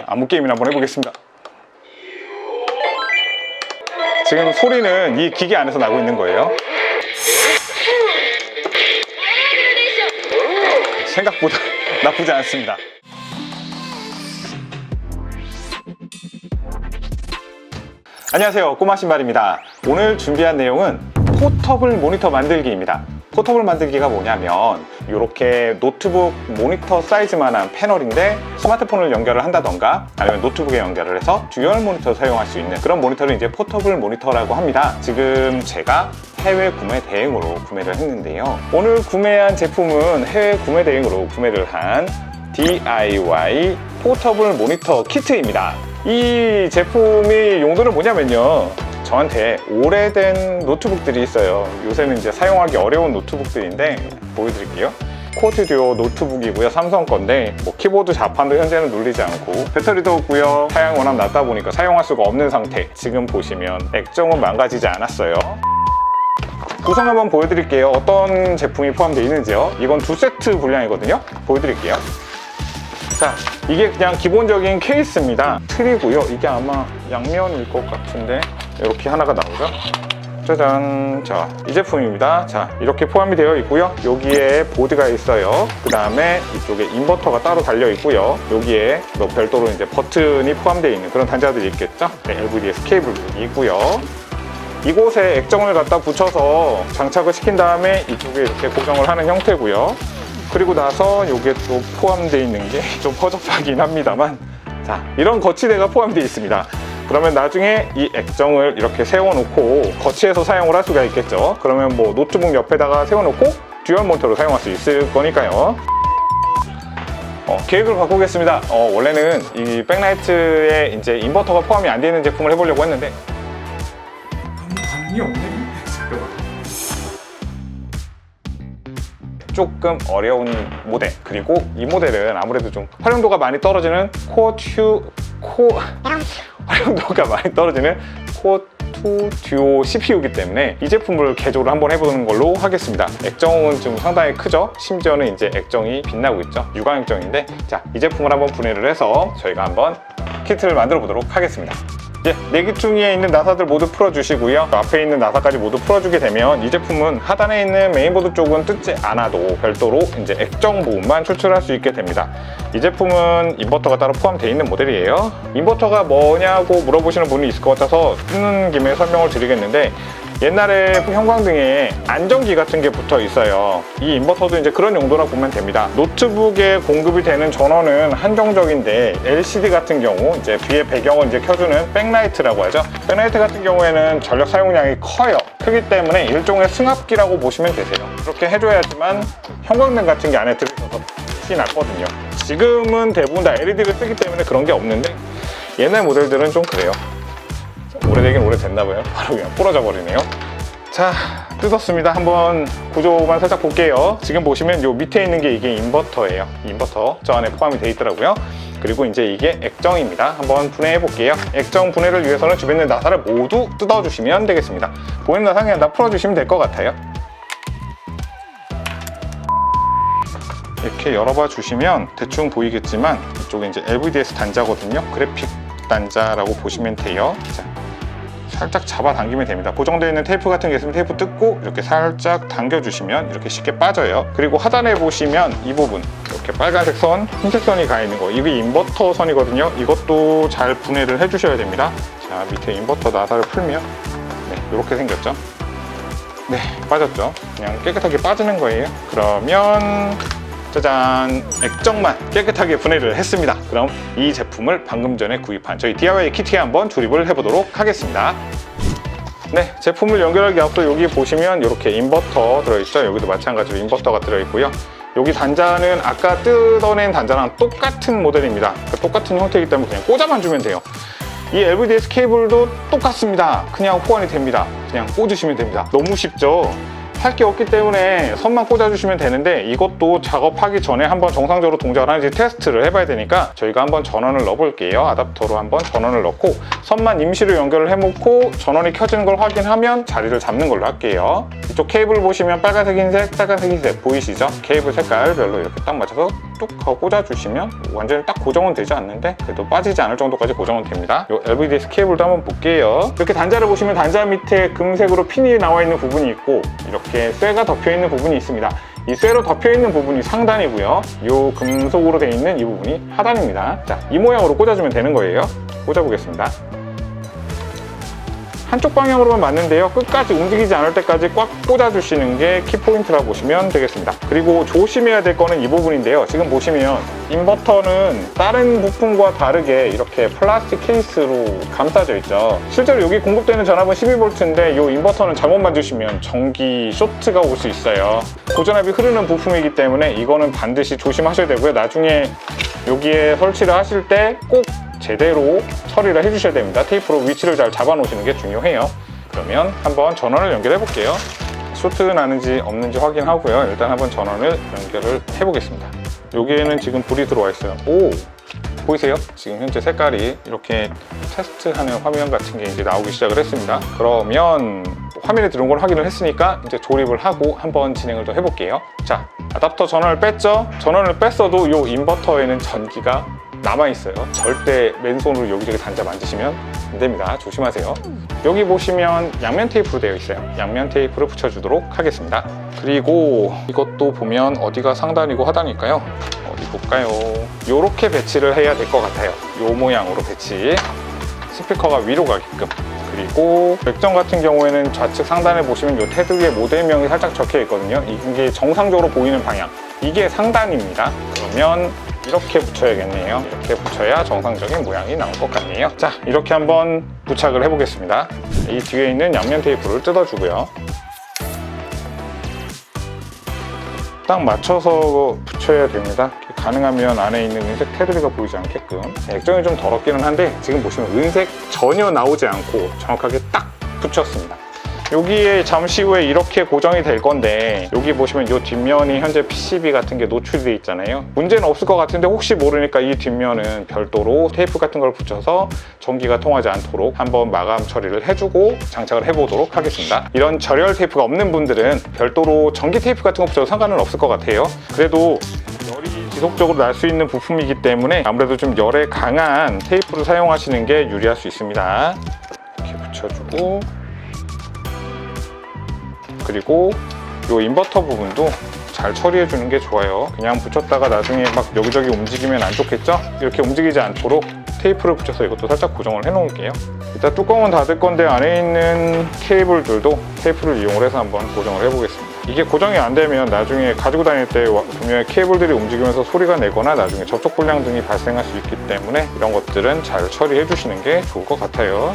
아무 게임이나 한번 해보겠습니다. 지금 소리는 이 기계 안에서 나고 있는 거예요. 생각보다 나쁘지 않습니다. 안녕하세요, 꼬마 신발입니다. 오늘 준비한 내용은 포터블 모니터 만들기입니다. 포터블 만들기가 뭐냐면 이렇게 노트북 모니터 사이즈만한 패널인데 스마트폰을 연결을 한다던가 아니면 노트북에 연결을 해서 듀얼 모니터를 사용할 수 있는 그런 모니터를 이제 포터블 모니터라고 합니다. 지금 제가 해외 구매 대행으로 구매를 했는데요. 오늘 구매한 제품은 해외 구매 대행으로 구매를 한 DIY 포터블 모니터 키트입니다. 이 제품이 용도는 뭐냐면요, 저한테 오래된 노트북들이 있어요. 요새는 이제 사용하기 어려운 노트북들인데 보여드릴게요. 쿼드 듀오 노트북이고요. 삼성 건데 뭐 키보드 좌판도 현재는 눌리지 않고 배터리도 없고요. 사양 워낙 낮다 보니까 사용할 수가 없는 상태. 지금 보시면 액정은 망가지지 않았어요. 구성 한번 보여드릴게요. 어떤 제품이 포함되어 있는지요. 이건 2세트 분량이거든요. 보여드릴게요. 자, 이게 그냥 기본적인 케이스입니다. 틀이고요. 이게 아마 양면일 것 같은데 이렇게 하나가 나오죠. 짜잔. 자, 이 제품입니다. 자, 이렇게 포함이 되어 있고요. 여기에 보드가 있어요. 그 다음에 이쪽에 인버터가 따로 달려 있고요. 여기에 뭐 별도로 이제 버튼이 포함되어 있는 그런 단자들이 있겠죠. 네, LVDS 케이블이 있고요. 이곳에 액정을 갖다 붙여서 장착을 시킨 다음에 이쪽에 이렇게 고정을 하는 형태고요. 그리고 나서 이게 또 포함되어 있는 게 좀 허접하긴 합니다만, 자, 이런 거치대가 포함되어 있습니다. 그러면 나중에 이 액정을 이렇게 세워놓고 거치해서 사용을 할 수가 있겠죠. 그러면 뭐 노트북 옆에다가 세워놓고 듀얼 모니터로 사용할 수 있을 거니까요. 계획을 바꾸겠습니다. 원래는 이 백라이트에 이제 인버터가 포함이 안 되는 제품을 해보려고 했는데 반응이 없네. 조금 어려운 모델, 그리고 이 모델은 아무래도 좀 활용도가 많이 떨어지는 활용도가 많이 떨어지는 코어2 듀오 CPU이기 때문에 이 제품을 개조를 한번 해보는 걸로 하겠습니다. 액정은 좀 상당히 크죠. 심지어는 이제 액정이 빛나고 있죠. 유광 액정인데, 자, 이 제품을 한번 분해를 해서 저희가 한번 키트를 만들어 보도록 하겠습니다. 이제 내기퉁이에 있는 나사들 모두 풀어주시고요. 앞에 있는 나사까지 모두 풀어주게 되면 이 제품은 하단에 있는 메인보드 쪽은 뜯지 않아도 별도로 이제 액정 부분만 추출할 수 있게 됩니다. 이 제품은 인버터가 따로 포함되어 있는 모델이에요. 인버터가 뭐냐고 물어보시는 분이 있을 것 같아서 쓰는 김에 설명을 드리겠는데, 옛날에 형광등에 안전기 같은 게 붙어 있어요. 이 인버터도 이제 그런 용도라 보면 됩니다. 노트북에 공급이 되는 전원은 한정적인데 LCD 같은 경우 이제 뒤에 배경을 이제 켜주는 백라이트라고 하죠. 백라이트 같은 경우에는 전력 사용량이 커요. 크기 때문에 일종의 승합기라고 보시면 되세요. 그렇게 해줘야지만 형광등 같은 게 안에 들어있어서 빛이 났거든요. 지금은 대부분 다 LED를 쓰기 때문에 그런 게 없는데 옛날 모델들은 좀 그래요. 오래되긴 오래됐나봐요. 바로 그냥 부러져 버리네요. 자, 뜯었습니다. 한번 구조만 살짝 볼게요. 지금 보시면 요 밑에 있는 게 이게 인버터예요. 인버터 저 안에 포함이 되어 있더라고요. 그리고 이제 이게 액정입니다. 한번 분해해 볼게요. 액정 분해를 위해서는 주변에 있는 나사를 모두 뜯어주시면 되겠습니다. 보이는 나사 그냥 다 풀어주시면 될 것 같아요. 이렇게 열어봐 주시면 대충 보이겠지만 이쪽에 이제 LVDS 단자거든요. 그래픽 단자라고 보시면 돼요. 자, 살짝 잡아당기면 됩니다. 고정되어 있는 테이프 같은 게 있으면 테이프 뜯고 이렇게 살짝 당겨주시면 이렇게 쉽게 빠져요. 그리고 하단에 보시면 이 부분 이렇게 빨간색 선, 흰색 선이 가 있는 거, 이게 인버터 선이거든요. 이것도 잘 분해를 해주셔야 됩니다. 자, 밑에 인버터 나사를 풀면 네, 이렇게 생겼죠. 네, 빠졌죠. 그냥 깨끗하게 빠지는 거예요. 그러면 짜잔, 액정만 깨끗하게 분해를 했습니다. 그럼 이 제품을 방금 전에 구입한 저희 DIY 키트에 한번 조립을 해보도록 하겠습니다. 네, 제품을 연결하기 앞서 여기 보시면 이렇게 인버터 들어있죠. 여기도 마찬가지로 인버터가 들어있고요. 여기 단자는 아까 뜯어낸 단자랑 똑같은 모델입니다. 똑같은 형태이기 때문에 그냥 꽂아만 주면 돼요. 이 LVDS 케이블도 똑같습니다. 그냥 호환이 됩니다. 그냥 꽂으시면 됩니다. 너무 쉽죠? 할 게 없기 때문에 선만 꽂아주시면 되는데, 이것도 작업하기 전에 한번 정상적으로 동작을 하는지 테스트를 해봐야 되니까 저희가 한번 전원을 넣어볼게요. 아답터로 한번 전원을 넣고 선만 임시로 연결을 해놓고 전원이 켜지는 걸 확인하면 자리를 잡는 걸로 할게요. 이쪽 케이블 보시면 빨간색, 흰색, 빨간색, 흰색 보이시죠? 케이블 색깔별로 이렇게 딱 맞춰서 뚝 하고 꽂아주시면 완전히 딱 고정은 되지 않는데 그래도 빠지지 않을 정도까지 고정은 됩니다. 이 LVDS 케이블도 한번 볼게요. 이렇게 단자를 보시면 단자 밑에 금색으로 핀이 나와 있는 부분이 있고 이렇게 쇠가 덮여 있는 부분이 있습니다. 이 쇠로 덮여 있는 부분이 상단이고요. 이 금속으로 되어 있는 이 부분이 하단입니다. 자, 이 모양으로 꽂아주면 되는 거예요. 꽂아보겠습니다. 한쪽 방향으로만 맞는데요. 끝까지 움직이지 않을 때까지 꽉 꽂아주시는 게 키포인트라고 보시면 되겠습니다. 그리고 조심해야 될 거는 이 부분인데요. 지금 보시면 인버터는 다른 부품과 다르게 이렇게 플라스틱 케이스로 감싸져 있죠. 실제로 여기 공급되는 전압은 12V인데 이 인버터는 잘못 만드시면 전기 쇼트가 올 수 있어요. 고전압이 흐르는 부품이기 때문에 이거는 반드시 조심하셔야 되고요. 나중에 여기에 설치를 하실 때 꼭 제대로 처리를 해주셔야 됩니다. 테이프로 위치를 잘 잡아 놓으시는 게 중요해요. 그러면 한번 전원을 연결해 볼게요. 쇼트 나는지 없는지 확인하고요. 일단 한번 전원을 연결을 해 보겠습니다. 여기에는 지금 불이 들어와 있어요. 오! 보이세요? 지금 현재 색깔이 이렇게 테스트하는 화면 같은 게 이제 나오기 시작을 했습니다. 그러면 화면에 들어온 걸 확인을 했으니까 이제 조립을 하고 한번 진행을 더 해볼게요. 자, 아답터 전원을 뺐죠? 전원을 뺐어도 이 인버터에는 전기가 남아있어요. 절대 맨손으로 여기저기 단자 만지시면 안 됩니다. 조심하세요. 여기 보시면 양면 테이프로 되어 있어요. 양면 테이프를 붙여주도록 하겠습니다. 그리고 이것도 보면 어디가 상단이고 하단일까요? 어디 볼까요? 이렇게 배치를 해야 될 것 같아요. 이 모양으로 배치. 스피커가 위로 가게끔. 그리고 액정 같은 경우에는 좌측 상단에 보시면 이 테드 위에 모델명이 살짝 적혀 있거든요. 이게 정상적으로 보이는 방향. 이게 상단입니다. 그러면 이렇게 붙여야겠네요. 이렇게 붙여야 정상적인 모양이 나올 것 같네요. 자, 이렇게 한번 부착을 해보겠습니다. 이 뒤에 있는 양면 테이프를 뜯어주고요. 딱 맞춰서 붙여야 됩니다. 가능하면 안에 있는 은색 테두리가 보이지 않게끔. 액정이 좀 더럽기는 한데 지금 보시면 은색 전혀 나오지 않고 정확하게 딱 붙였습니다. 여기에 잠시 후에 이렇게 고정이 될 건데 여기 보시면 이 뒷면이 현재 PCB 같은 게 노출이 돼 있잖아요. 문제는 없을 것 같은데 혹시 모르니까 이 뒷면은 별도로 테이프 같은 걸 붙여서 전기가 통하지 않도록 한번 마감 처리를 해주고 장착을 해보도록 하겠습니다. 이런 절열 테이프가 없는 분들은 별도로 전기 테이프 같은 거 붙여도 상관은 없을 것 같아요. 그래도 열이 지속적으로 날 수 있는 부품이기 때문에 아무래도 좀 열에 강한 테이프를 사용하시는 게 유리할 수 있습니다. 이렇게 붙여주고 그리고 이 인버터 부분도 잘 처리해 주는 게 좋아요. 그냥 붙였다가 나중에 막 여기저기 움직이면 안 좋겠죠? 이렇게 움직이지 않도록 테이프를 붙여서 이것도 살짝 고정을 해 놓을게요. 일단 뚜껑은 닫을 건데 안에 있는 케이블들도 테이프를 이용을 해서 한번 고정을 해 보겠습니다. 이게 고정이 안 되면 나중에 가지고 다닐 때 분명히 케이블들이 움직이면서 소리가 내거나 나중에 접촉 불량 등이 발생할 수 있기 때문에 이런 것들은 잘 처리해 주시는 게 좋을 것 같아요.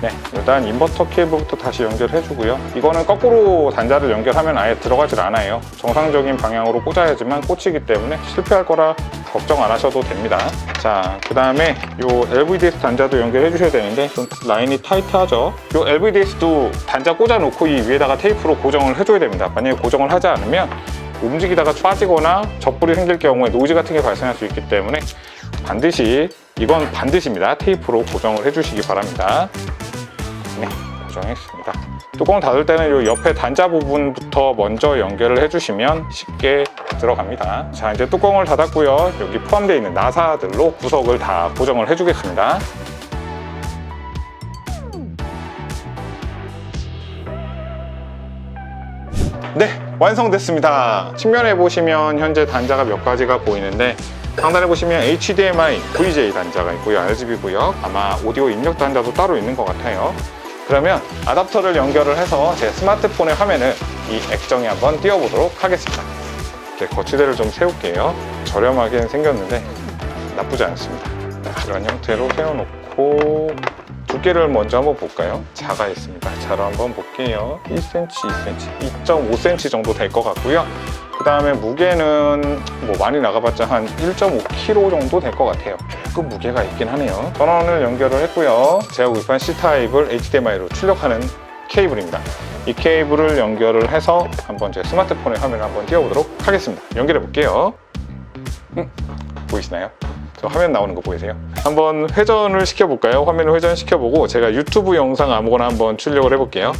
네, 일단 인버터 케이블부터 다시 연결해 주고요. 이거는 거꾸로 단자를 연결하면 아예 들어가질 않아요. 정상적인 방향으로 꽂아야지만 꽂히기 때문에 실패할 거라 걱정 안 하셔도 됩니다. 자, 그 다음에 이 LVDS 단자도 연결해 주셔야 되는데 좀 라인이 타이트하죠. 이 LVDS도 단자 꽂아 놓고 이 위에다가 테이프로 고정을 해줘야 됩니다. 만약에 고정을 하지 않으면 움직이다가 빠지거나 접불이 생길 경우에 노이즈 같은 게 발생할 수 있기 때문에 이건 반드시입니다. 테이프로 고정을 해주시기 바랍니다. 네, 고정했습니다. 뚜껑 닫을 때는 이 옆에 단자 부분부터 먼저 연결을 해주시면 쉽게 들어갑니다. 자, 이제 뚜껑을 닫았고요. 여기 포함되어 있는 나사들로 구석을 다 고정을 해주겠습니다. 네, 완성됐습니다. 측면에 보시면 현재 단자가 몇 가지가 보이는데 상단에 보시면 HDMI, VJ 단자가 있고요. RGB고요. 아마 오디오 입력 단자도 따로 있는 것 같아요. 그러면 아답터를 연결을 해서 제 스마트폰의 화면을 이 액정에 한번 띄워보도록 하겠습니다. 이렇게 거치대를 좀 세울게요. 저렴하게 생겼는데 나쁘지 않습니다. 이런 형태로 세워놓고 두께를 먼저 한번 볼까요? 자가 있습니다. 자로 한번 볼게요. 1cm, 2cm, 2.5cm 정도 될 것 같고요. 그 다음에 무게는 뭐 많이 나가봤자 한 1.5kg 정도 될 것 같아요. 조금 무게가 있긴 하네요. 전원을 연결을 했고요. 제가 구입한 C타입을 HDMI로 출력하는 케이블입니다. 이 케이블을 연결을 해서 한번 제 스마트폰의 화면을 한번 띄워보도록 하겠습니다. 연결해 볼게요. 보이시나요? 저 화면 나오는 거 보이세요? 한번 회전을 시켜볼까요? 화면을 회전시켜보고 제가 유튜브 영상 아무거나 한번 출력을 해볼게요.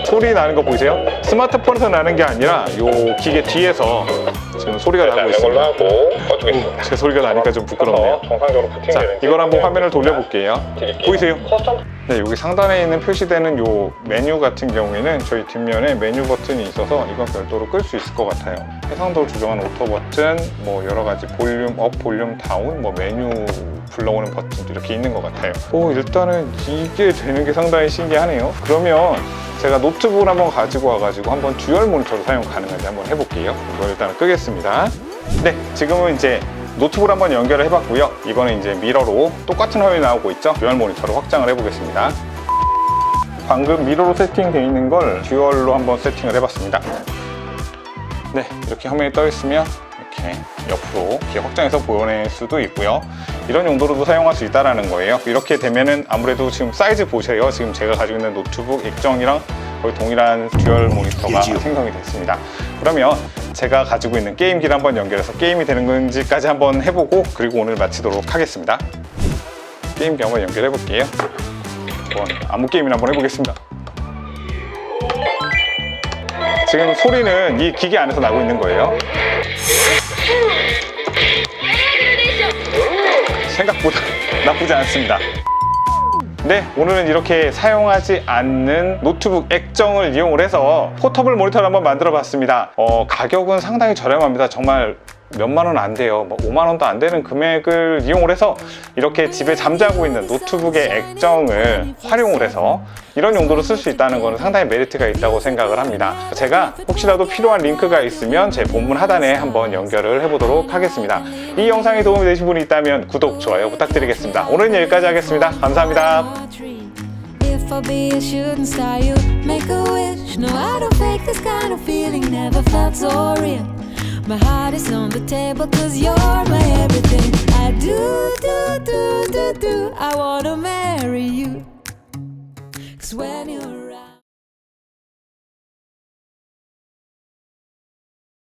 소리 나는 거 보이세요? 스마트폰에서 나는 게 아니라 요 기계 뒤에서 지금 소리가 나고 있습니다. 제 소리가 나니까 좀 부끄럽네요. 자, 이걸 한번 화면을 돌려볼게요. 보이세요? 네, 여기 상단에 있는 표시되는 요 메뉴 같은 경우에는 저희 뒷면에 메뉴 버튼이 있어서 이건 별도로 끌 수 있을 것 같아요. 해상도를 조정하는 오토 버튼, 뭐 여러 가지 볼륨 업, 볼륨 다운, 뭐 메뉴 불러오는 버튼도 이렇게 있는 것 같아요. 일단은 이게 되는 게 상당히 신기하네요. 그러면 제가 노트북을 한번 가지고 와가지고 한번 듀얼 모니터로 사용 가능한지 한번 해볼게요. 이걸 일단 끄겠습니다. 네, 지금은 이제 노트북을 한번 연결을 해봤고요. 이거는 이제 미러로 똑같은 화면이 나오고 있죠. 듀얼 모니터로 확장을 해보겠습니다. 방금 미러로 세팅되어 있는 걸 듀얼로 한번 세팅을 해봤습니다. 네, 이렇게 화면이 떠 있으면 이렇게 옆으로 이렇게 확장해서 보여낼 수도 있고요. 이런 용도로도 사용할 수 있다는 거예요. 이렇게 되면은 아무래도 지금 사이즈 보세요. 지금 제가 가지고 있는 노트북 액정이랑 거의 동일한 듀얼 모니터가 생성이 됐습니다. 그러면 제가 가지고 있는 게임기를 한번 연결해서 게임이 되는 건지까지 한번 해보고 그리고 오늘 마치도록 하겠습니다. 게임기 한번 연결해 볼게요. 아무 게임이나 한번 해보겠습니다. 지금 소리는 이 기계 안에서 나고 있는 거예요. 생각보다 나쁘지 않습니다. 네, 오늘은 이렇게 사용하지 않는 노트북 액정을 이용을 해서 포터블 모니터를 한번 만들어 봤습니다. 가격은 상당히 저렴합니다. 정말 몇만 원 안 돼요. 뭐 5만 원도 안 되는 금액을 이용을 해서 이렇게 집에 잠자고 있는 노트북의 액정을 활용을 해서 이런 용도로 쓸 수 있다는 것은 상당히 메리트가 있다고 생각을 합니다. 제가 혹시라도 필요한 링크가 있으면 제 본문 하단에 한번 연결을 해보도록 하겠습니다. 이 영상이 도움이 되신 분이 있다면 구독, 좋아요 부탁드리겠습니다. 오늘은 여기까지 하겠습니다. 감사합니다. If I'll be a shooting star, you make a wish. No, I don't fake this kind of feeling, never felt so real. My heart is on the table, cause you're my everything. I do, I wanna marry you. Cause when you're